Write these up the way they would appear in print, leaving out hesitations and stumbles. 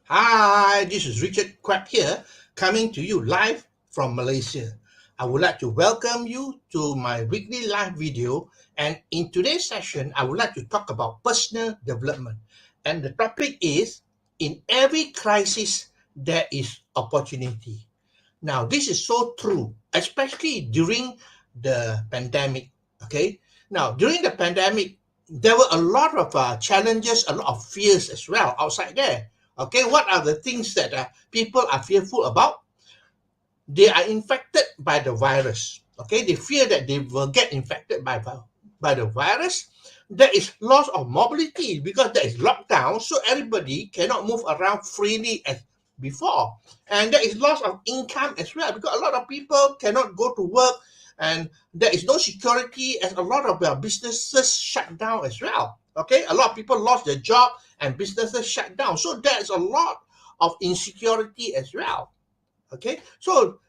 Hi, this is Richard Quack here, coming to you live from Malaysia. I would like to welcome you to my weekly live video. And in today's session, I would like to talk about personal development. And the topic is in every crisis, there is opportunity. Now, this is so true, especially during the pandemic. Okay. Now, during the pandemic, there were a lot of challenges, a lot of fears as well outside there. Okay. What are the things that people are fearful about? They are infected by the virus. Okay. They fear that they will get infected by the virus. There is loss of mobility because there is lockdown, so everybody cannot move around freely as before. And there is loss of income as well because a lot of people cannot go to work, and there is no security as a lot of their businesses shut down as well. Okay, a lot of people lost their job and businesses shut down. So there's a lot of insecurity as well. Okay, so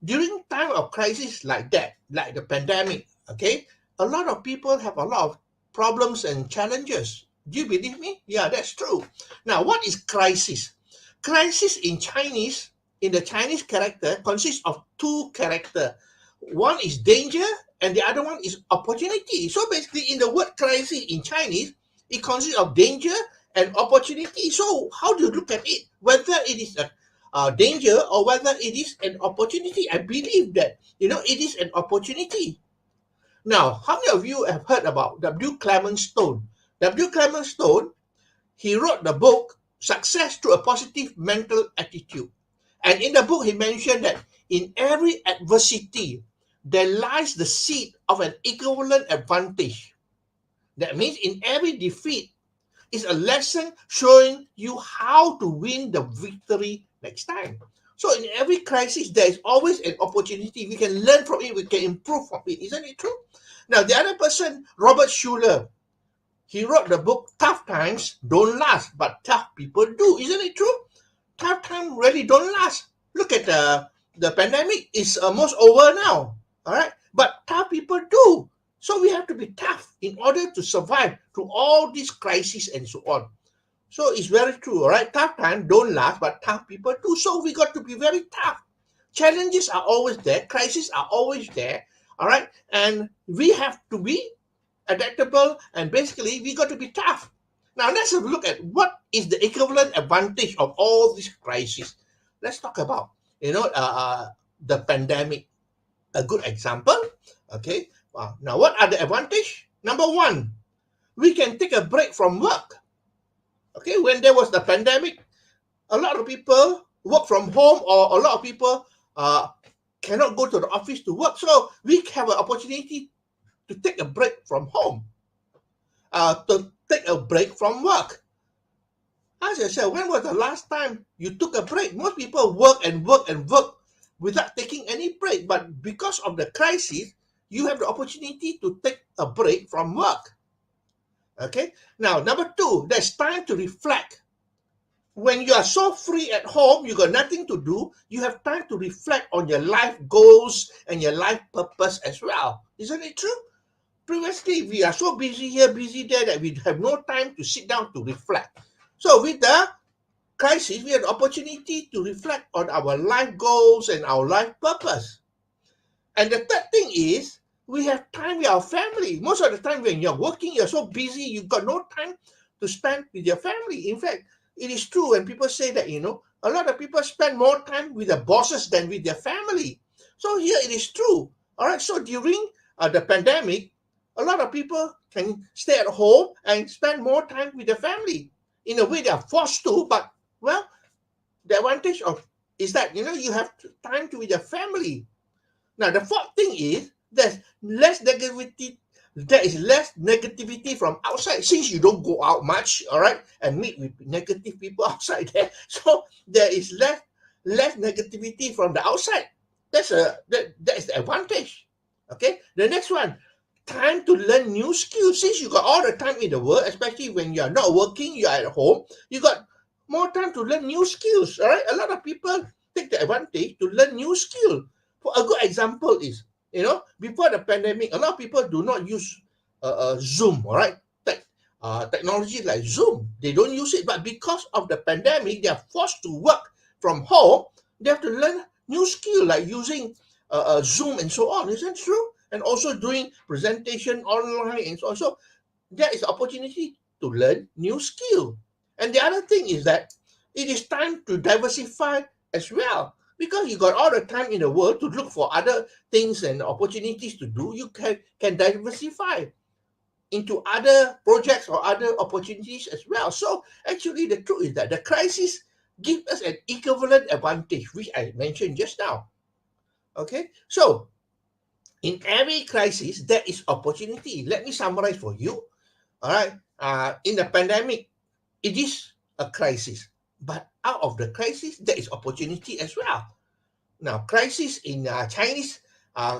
during time of crisis like that, like the pandemic, okay, a lot of people have a lot of problems and challenges. Do you believe me? Yeah, that's true. Now, what is crisis? Crisis in Chinese, in the Chinese character, consists of two characters. One is danger and the other one is opportunity. So basically, in the word crisis in Chinese, it consists of danger and opportunity. So how do you look at it? Whether it is a danger or whether it is an opportunity. I believe that, it is an opportunity. Now, how many of you have heard about W. Clement Stone? W. Clement Stone, he wrote the book Success Through a Positive Mental Attitude. And in the book, he mentioned that in every adversity, there lies the seed of an equivalent advantage. That means in every defeat is a lesson showing you how to win the victory next time. So in every crisis, there is always an opportunity. We can learn from it. We can improve from it. Isn't it true? Now, the other person, Robert Schuller, he wrote the book Tough Times Don't Last, but Tough People Do. Isn't it true? Tough times really don't last. Look at the pandemic is almost over now. All right, but tough people do. So we have to be tough in order to survive through all these crises and so on. So it's very true, all right? Tough times don't last, but tough people do. So we got to be very tough. Challenges are always there, crises are always there, all right? And we have to be adaptable, and basically we got to be tough. Now let's have a look at what is the equivalent advantage of all these crises. Let's talk about, the pandemic, a good example. Okay, now what are the advantage? Number one, we can take a break from work. Okay, when there was the pandemic, a lot of people work from home, or a lot of people cannot go to the office to work. So we have an opportunity to take a break from home, to take a break from work. As I said, when was the last time you took a break? Most people work and work and work without taking any break. But because of the crisis, you have the opportunity to take a break from work. Okay. Now, number two, there's time to reflect. When you are so free at home, you got nothing to do, you have time to reflect on your life goals and your life purpose as well. Isn't it true? Previously, we are so busy here, busy there, that we have no time to sit down to reflect. So with the crisis, we have the opportunity to reflect on our life goals and our life purpose. And the third thing is, we have time with our family. Most of the time when you're working, you're so busy, you've got no time to spend with your family. In fact, it is true when people say that, a lot of people spend more time with their bosses than with their family. So here it is true. All right. So during the pandemic, a lot of people can stay at home and spend more time with their family. In a way, they are forced to, but well, the advantage of is that you have time to with your family. Now, the fourth thing is there's less negativity. There is less negativity from outside since you don't go out much, all right, and meet with negative people outside there. So there is less negativity from the outside. That is the advantage. Okay. The next one, time to learn new skills. Since you got all the time in the world, especially when you are not working, you are at home, you got more time to learn new skills. All right. A lot of people take the advantage to learn new skill. For a good example is, before the pandemic, a lot of people do not use Zoom, all right? Like, technology like Zoom. They don't use it, but because of the pandemic, they are forced to work from home. They have to learn new skill like using Zoom and so on. Isn't true? And also doing presentation online and so on. So there is opportunity to learn new skill. And the other thing is that it is time to diversify as well, because you got all the time in the world to look for other things and opportunities to do. You can diversify into other projects or other opportunities as well. So actually the truth is that the crisis gives us an equivalent advantage, which I mentioned just now. Okay, so in every crisis there is opportunity. Let me summarize for you. All right, in the pandemic, it is a crisis, but out of the crisis there is opportunity as well. Now, crisis in Chinese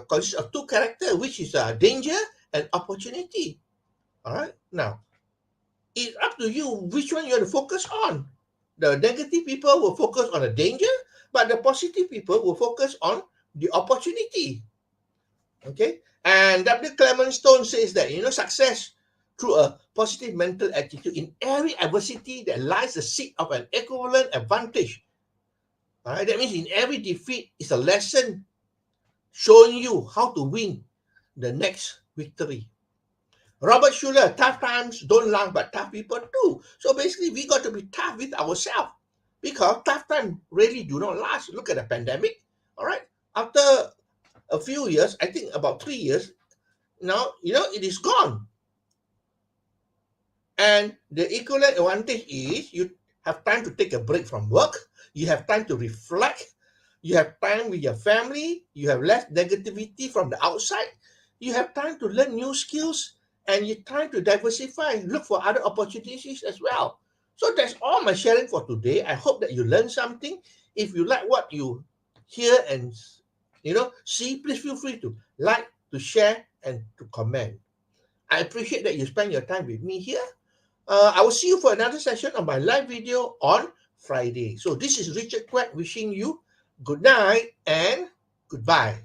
consists of two characters, which is danger and opportunity. All right, now it's up to you which one you want to focus on. The negative people will focus on the danger, but the positive people will focus on the opportunity. Okay, and W. Clement Stone says that success through a positive mental attitude in every adversity that lies the seed of an equivalent advantage. All right, that means in every defeat is a lesson showing you how to win the next victory. Robert Schuller, tough times don't last, but tough people do. So basically, we got to be tough with ourselves, because tough times really do not last. Look at the pandemic. All right, after a few years, I think about 3 years, now it is gone. And the equivalent advantage is you have time to take a break from work, you have time to reflect, you have time with your family, you have less negativity from the outside, you have time to learn new skills, and you try to diversify, look for other opportunities as well. So that's all my sharing for today. I hope that you learned something. If you like what you hear and see, please feel free to like, to share, and to comment. I appreciate that you spend your time with me here. I will see you for another session of my live video on Friday. So this is Richard Quack wishing you good night and goodbye.